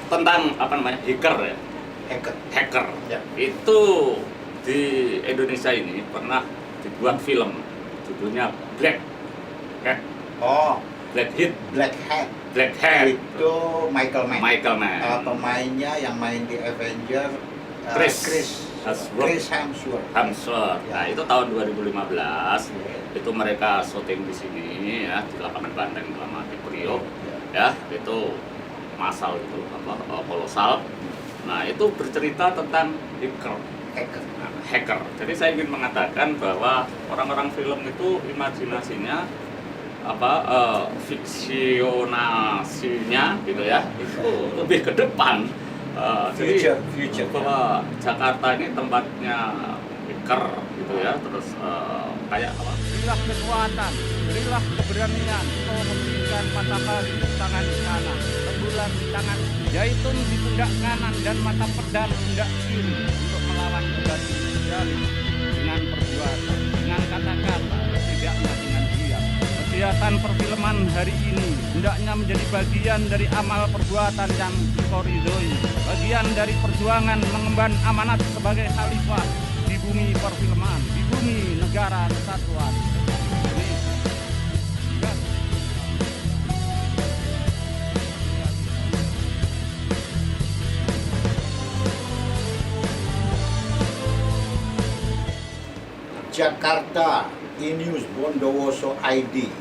tentang apa namanya, hacker ya, hacker. Ya. Itu di Indonesia ini pernah dibuat film, judulnya Black Hat. Oh, Black Hat. Black Hat. Black Hat. Itu Michael Mann. Michael Mann. Pemainnya yang main di Avenger, Chris Hemsworth. Ya. Nah, itu tahun 2015. Ya. Itu mereka syuting di sini ya, di lapangan Banteng sama di Priok. Ya, itu massal itu kolosal. Nah, itu bercerita tentang hacker. Jadi saya ingin mengatakan bahwa orang-orang film itu imajinasinya fiksionasinya gitu ya, itu lebih ke depan. Future. Bahwa Jakarta ini tempatnya hacker gitu ya, terus kayak apa? Berilah kekuatan, berilah keberanian, kau memberikan matahari di tangan kanan, rembulan di tangan, zaitun di pundak kanan, dan mata pedang pundak kiri untuk melawan kebatilan sosialis dengan perbuatan, dengan kata-kata, setidaknya dengan diam. Kegiatan perfilman hari ini hendaknya menjadi bagian dari amal perbuatan yang dikoridoi, bagian dari perjuangan mengemban amanat sebagai khalifah di bumi perfilman, di bumi negara kesatuan. Jakarta E-News Bondowoso ID.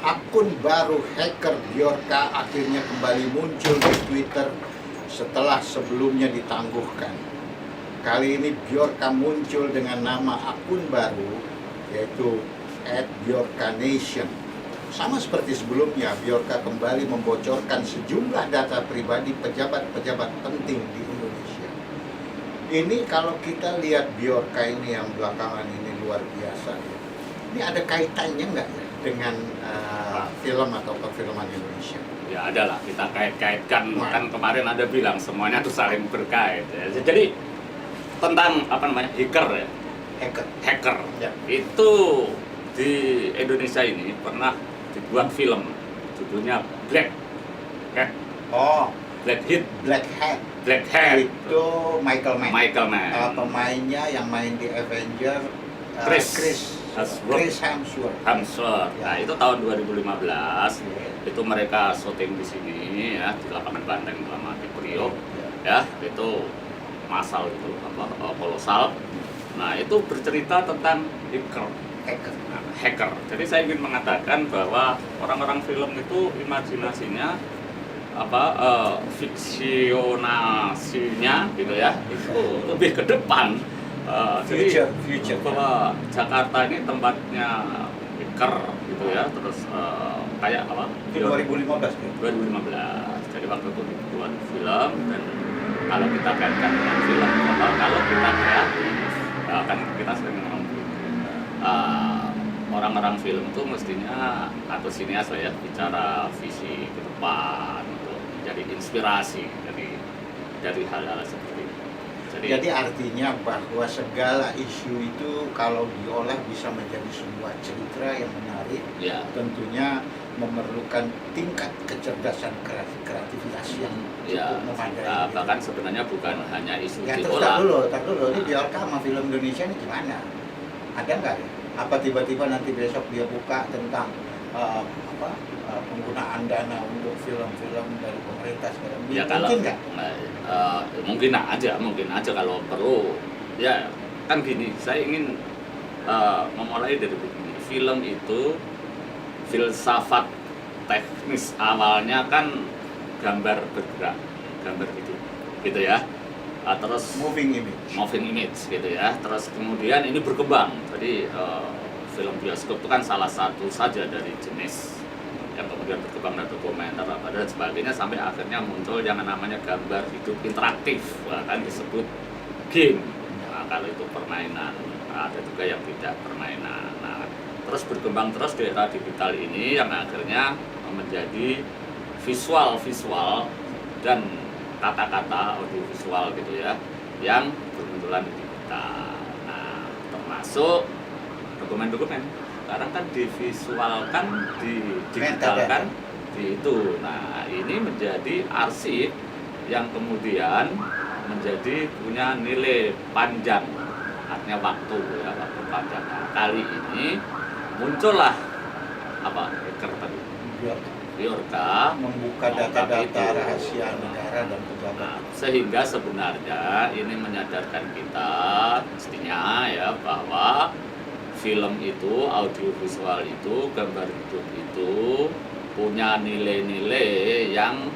Akun baru hacker Bjorka akhirnya kembali muncul di Twitter setelah sebelumnya ditangguhkan. Kali ini Bjorka muncul dengan nama akun baru, yaitu @bjorkanation. Sama seperti sebelumnya, Bjorka kembali membocorkan sejumlah data pribadi pejabat-pejabat penting di Indonesia. Ini kalau kita lihat Bjorka ini yang belakangan ini luar biasa. Ini ada kaitannya nggak ya dengan film atau perfilman Indonesia? Ya ada lah, kita kait-kaitkan. Kan kemarin ada bilang semuanya tuh saling berkait ya. Jadi tentang apa namanya, hacker ya, hacker. Ya. Itu di Indonesia ini pernah dibuat film, judulnya Black Hat. Oh, Black Hat. Black Hat. Itu Michael Mann. Pemainnya yang main di Avenger, Chris Hemsworth. Nah, itu tahun 2015. Itu mereka syuting di sini ya, di lapangan Banteng sama di Priok. Ya, itu massal itu kolosal. Nah, itu bercerita tentang hacker. Jadi saya ingin mengatakan bahwa orang-orang film itu imajinasinya fiksionasinya gitu ya, itu lebih ke depan. Future. Bahwa Jakarta ini tempatnya hacker gitu ya, terus kayak apa? 2015. Jadi waktu itu dibuat film, dan kalau kita kaitkan dengan film, kalau kita kreatif, kan kita sering ngomong orang-orang film itu mestinya, atau sinias lah ya, bicara visi ke depan untuk jadi inspirasi dari hal-hal seperti itu. Jadi artinya bahwa segala isu itu kalau diolah bisa menjadi sebuah cerita yang menarik, ya. Tentunya memerlukan tingkat kecerdasan kreativitas yang cukup memadai. Bahkan sebenarnya bukan hanya isu Ya, diolah. tar dulu. Ini Bjorka sama film Indonesia ini gimana? Ada nggak ya? Apa tiba-tiba nanti besok dia buka tentang penggunaan dana untuk film-film dari pemerintah sekarang? Ya, mungkin nggak? Mungkin aja kalau perlu. Ya kan gini, saya ingin memulai dari begini. Film itu filsafat teknis awalnya kan gambar bergerak, gambar gitu ya. Terus Moving image gitu ya. Terus kemudian ini berkembang. Jadi film bioskop itu kan salah satu saja dari jenis yang kemudian berkembang, dan dokumenter dan sebagainya, sampai akhirnya muncul yang namanya gambar hidup interaktif, bahkan disebut game. Nah, kalau itu permainan, ada juga yang tidak permainan. Nah, terus berkembang terus di era digital ini yang akhirnya menjadi visual dan kata-kata audiovisual gitu ya, yang bermunculan di digital. Nah, termasuk dokumen-dokumen sekarang kan divisualkan, didigitalkan di itu. Nah, ini menjadi arsip yang kemudian menjadi punya nilai panjang, artinya waktu ya, waktu panjang. Nah, kali ini muncullah apa hacker tadi, Bjorka membuka data-data rahasia negara dan pejabat. Nah, sehingga sebenarnya ini menyadarkan kita mestinya ya bahwa film itu, audiovisual itu, gambar hidup itu punya nilai-nilai yang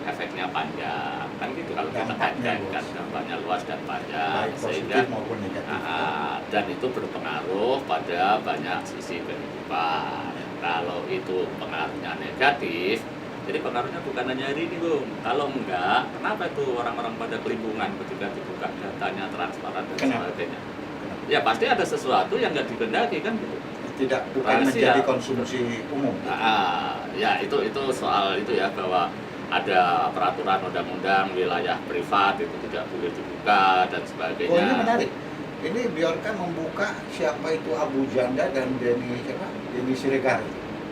efeknya panjang, kan gitu kalau kita kaitkan dampaknya luas dan panjang, baik sehingga positif maupun negatif. dan itu berpengaruh pada banyak sisi kehidupan. Kalau itu pengaruhnya negatif, jadi pengaruhnya bukan hanya hari ini, Bung. Kalau enggak, kenapa itu orang-orang pada kelimpungan ketika dibuka datanya transparan dan sebagainya? Ya pasti ada sesuatu yang nggak dikehendaki kan gitu. Tidak, bukan menjadi konsumsi umum. Ya itu soal itu ya, bahwa ada peraturan undang-undang wilayah privat itu tidak boleh dibuka dan sebagainya. Oh, ini menarik. Ini Bjorka membuka siapa itu Abu Janda dan Denny Siregar.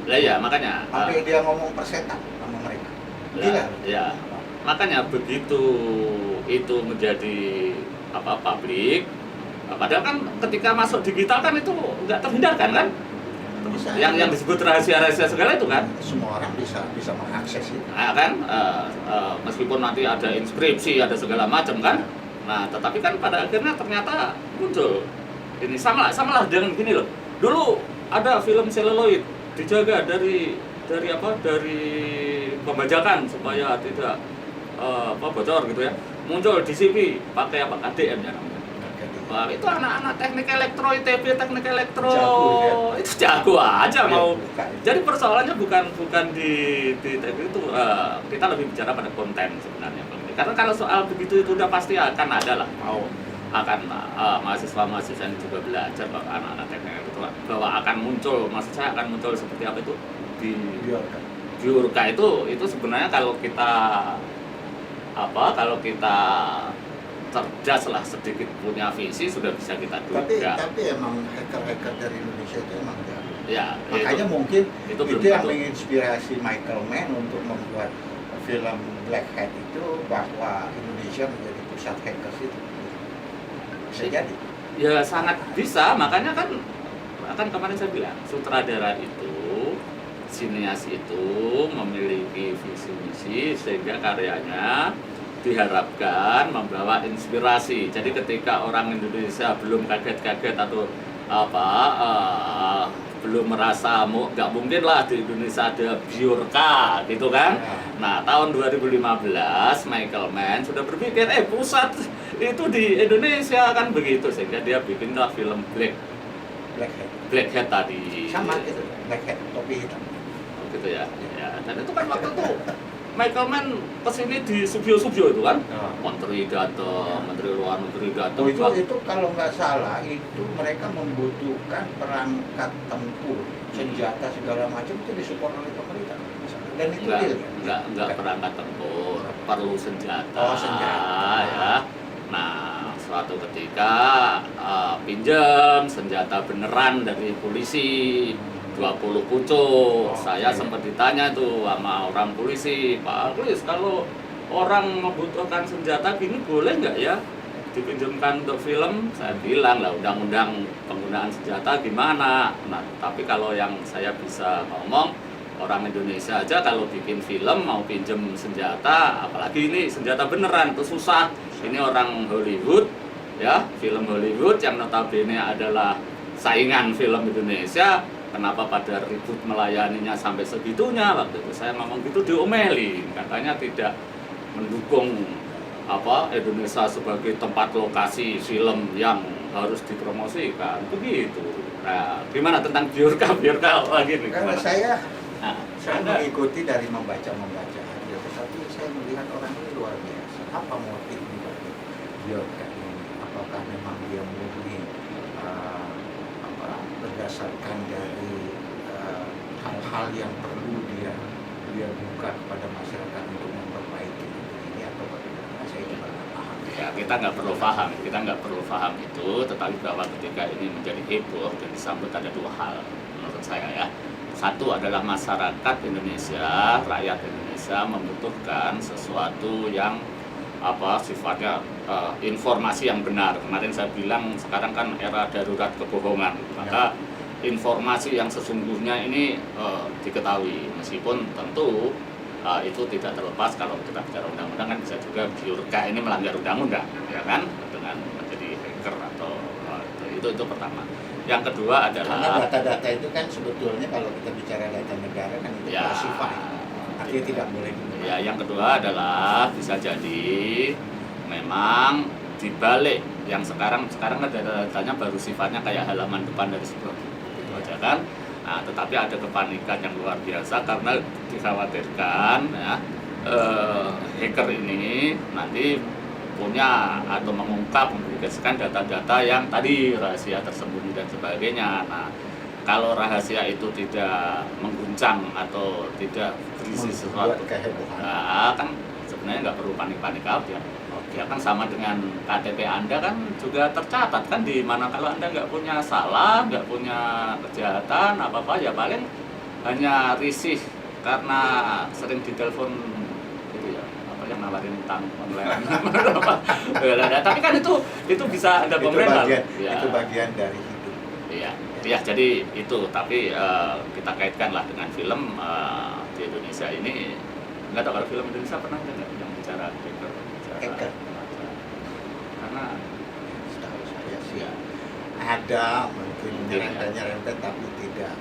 Lah ya makanya. Sampai dia ngomong persetan sama mereka. Gila. Ya. Makanya begitu itu menjadi publik. Padahal kan ketika masuk digital kan itu nggak terhindarkan kan? Bisa, yang disebut rahasia-rahasia segala itu kan? Semua orang bisa mengakses itu. Nah, kan meskipun nanti ada inskripsi, ada segala macam kan? Nah, tetapi kan pada akhirnya ternyata muncul ini sama lah dengan gini loh. Dulu ada film seluloid dijaga dari pembajakan supaya tidak bocor gitu ya. Muncul di CV pakai KDM ya namanya. Wah, itu anak-anak teknik elektro, ITB teknik elektro itu jago aja mau. Jadi persoalannya bukan di teknik itu, kita lebih bicara pada konten sebenarnya. Karena kalau soal begitu itu udah pasti akan ada lah, mahasiswa-mahasiswa yang juga belajar bahwa anak-anak teknik itu bahwa akan muncul, maksud saya akan muncul seperti apa itu di Bjorka itu sebenarnya kalau kita cerdas lah, sedikit punya visi sudah bisa kita duga. Tapi emang hacker-hacker dari Indonesia itu emang jago. Ya, makanya mungkin itu yang tentu menginspirasi Michael Mann untuk membuat film Black Hat itu, bahwa Indonesia menjadi pusat hackers itu. Bisa jadi. Ya sangat bisa, makanya kan kemarin saya bilang sutradara itu, sineas itu memiliki visi misi sehingga karyanya diharapkan membawa inspirasi. Jadi ketika orang Indonesia belum kaget-kaget atau belum merasa nggak mungkin lah di Indonesia ada Bjorka gitu kan. Nah tahun 2015 Michael Mann sudah berpikir pusat itu di Indonesia kan begitu, sehingga dia bikinlah film Black Hat tadi. Sama gitu, Black Hat, topi hitam. Gitu ya. Dan itu kan waktu itu Michael Mann kesini di Subyo itu kan, Menteri datang, Menteri Luar Negeri datang. Itu kalau nggak salah itu mereka membutuhkan perangkat tempur, senjata segala macam itu disupport oleh pemerintah. Dan itu enggak perangkat tempur, perlu senjata. Oh, senjata. Ya. Nah, suatu ketika pinjam senjata beneran dari polisi. 20 pucuk. Saya sempat ditanya tuh sama orang polisi, Pak Aglis, kalau orang membutuhkan senjata gini boleh nggak ya dipinjamkan untuk film? Saya bilang lah, undang-undang penggunaan senjata gimana. Nah, tapi kalau yang saya bisa ngomong, orang Indonesia aja kalau bikin film mau pinjam senjata, apalagi ini senjata beneran, tuh susah. Ini orang Hollywood, ya, film Hollywood yang notabene adalah saingan film Indonesia. Kenapa pada ribut melayaninya sampai segitunya? Waktu itu saya ngomong gitu diomelin, katanya tidak mendukung Indonesia sebagai tempat lokasi film yang harus dipromosikan, begitu. Nah, gimana tentang Bjorka lagi nih? Karena saya mengikuti dari membaca aja, tetapi saya melihat orang ini luar biasa. Apa motif Bjorka ini? Apakah memang dia murni berdasarkan dari hal-hal yang perlu dia buka kepada masyarakat untuk memperbaiki ini, atau bagaimana? Saya juga nggak paham. Ya, kita nggak perlu paham itu, tetapi bahwa ketika ini menjadi heboh dan disambut ada dua hal menurut saya ya. Satu adalah masyarakat Indonesia, rakyat Indonesia membutuhkan sesuatu yang sifatnya informasi yang benar. Kemarin saya bilang sekarang kan era darurat kebohongan, maka informasi yang sesungguhnya ini diketahui, meskipun tentu itu tidak terlepas kalau kita bicara undang-undang kan bisa juga biorka ini melanggar undang-undang, ya kan, dengan menjadi hacker atau itu pertama. Yang kedua adalah karena data-data itu kan sebetulnya kalau kita bicara data negara kan itu classified, artinya tidak boleh dibuka. Ya, yang kedua adalah bisa jadi memang dibalik yang sekarang kan data-datanya baru sifatnya kayak halaman depan dari sebuah buku aja kan. Nah, tetapi ada kepanikan yang luar biasa karena dikhawatirkan ya, hacker ini nanti punya atau mengungkap, mempublikasikan data-data yang tadi rahasia tersembunyi dan sebagainya. Nah, kalau rahasia itu tidak mengguncang atau tidak berisi sesuatu, nah, kan sebenarnya nggak perlu panik-panik aja. Ya kan sama dengan KTP Anda kan juga tercatat kan di mana. Kalau Anda nggak punya salah, nggak punya kejahatan apa-apa, ya paling hanya risih karena sering ditelepon gitu ya, apa yang nawarin utang online. Tapi kan itu bisa Anda pemerintah. Itu bagian dari hidup. Iya, ya jadi itu. Tapi kita kaitkanlah dengan film di Indonesia ini. Nggak tahu kalau film Indonesia pernah nggak yang bicara hacker? Karena setahu saya sih ada mungkin nyerempet tapi tidak